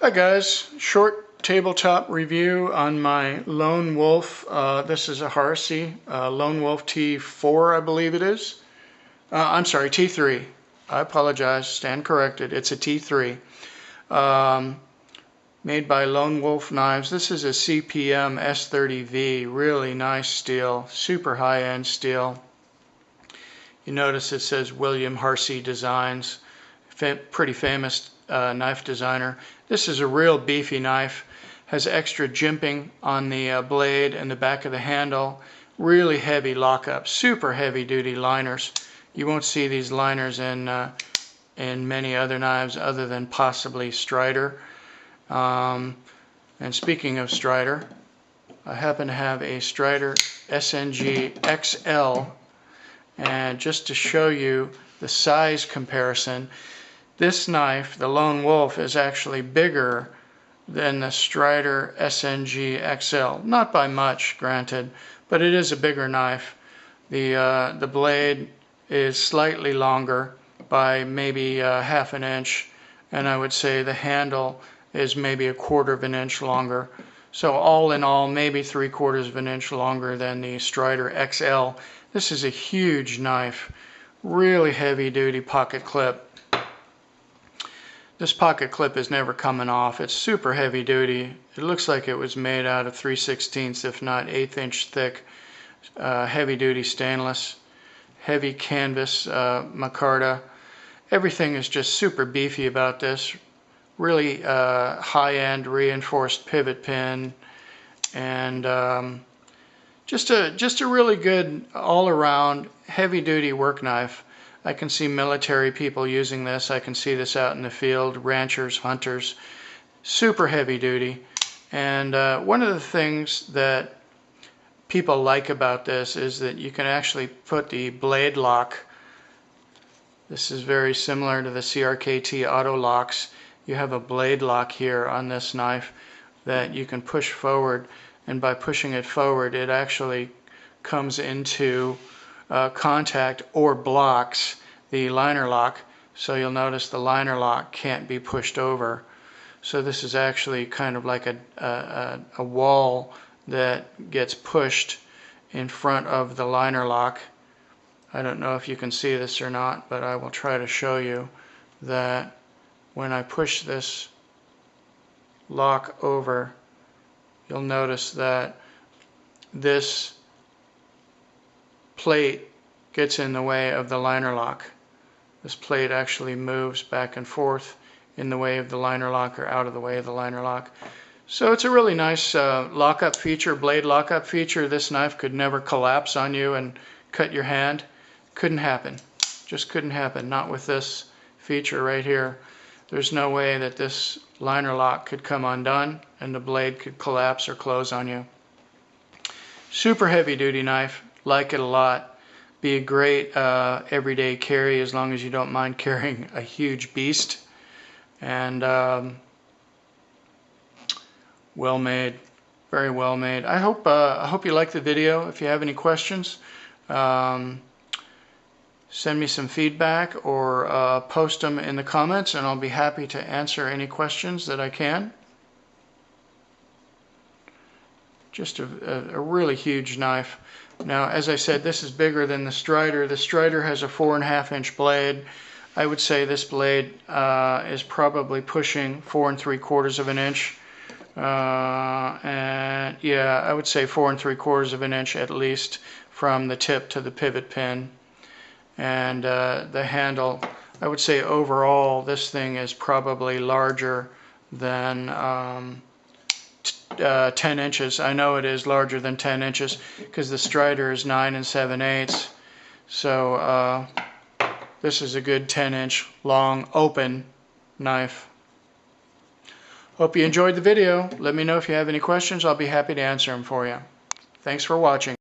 Hi guys, short tabletop review on my Lone Wolf. This is a Harsey Lone Wolf T4, I believe it is. I'm sorry, T3. I apologize, stand corrected. It's a T3. Made by Lone Wolf Knives. This is a CPM S30V. Really nice steel, super high-end steel. You notice it says William Harsey Designs. Pretty famous knife designer. This is a real beefy knife. Has extra jimping on the blade and the back of the handle. Really heavy lockup. Super heavy duty liners. You won't see these liners in many other knives other than possibly Strider. And speaking of Strider, I happen to have a Strider SNG XL, and just to show you the size comparison, this knife, the Lone Wolf, is actually bigger than the Strider SNG XL. Not by much, granted, but it is a bigger knife. The blade is slightly longer by maybe half an inch, and I would say the handle is maybe 1/4 of an inch longer. So all in all, maybe 3/4 of an inch longer than the Strider XL. This is a huge knife. Really heavy duty pocket clip. This pocket clip is never coming off. It's super heavy duty. It looks like it was made out of 3/16 if not 1/8 inch thick heavy duty stainless. Heavy canvas micarta. Everything is just super beefy about this. Really high-end reinforced pivot pin, and just a really good all-around heavy-duty work knife. I can see military people using this. I can see this out in the field, ranchers, hunters. Super heavy-duty. And one of the things that people like about this is that you can actually put the blade lock. This is very similar to the CRKT auto locks. You have a blade lock here on this knife that you can push forward, and by pushing it forward it actually comes into contact or blocks the liner lock. So you'll notice the liner lock can't be pushed over. So this is actually kind of like a wall that gets pushed in front of the liner lock. I don't know if you can see this or not, but I will try to show you that when I push this lock over, you'll notice that this plate gets in the way of the liner lock. This plate actually moves back and forth in the way of the liner lock or out of the way of the liner lock. So it's a really nice lockup feature, blade lockup feature. This knife could never collapse on you and cut your hand. Couldn't happen. Just couldn't happen. Not with this feature right here. There's no way that this liner lock could come undone and the blade could collapse or close on you. Super heavy duty knife. Like it a lot. Be a great everyday carry as long as you don't mind carrying a huge beast. And well made. Very well made. I hope you like the video. If you have any questions, send me some feedback or post them in the comments, and I'll be happy to answer any questions that I can. Just a really huge knife. Now, as I said, this is bigger than the Strider. The Strider has a 4.5 inch blade. I would say this blade is probably pushing 4 3/4 of an inch. And yeah, I would say 4 3/4 of an inch at least from the tip to the pivot pin. And the handle, I would say overall this thing is probably larger than 10 inches. I know it is larger than 10 inches because the Strider is 9 7/8. So this is a good 10 inch long open knife. Hope you enjoyed the video. Let me know if you have any questions. I'll be happy to answer them for you. Thanks for watching.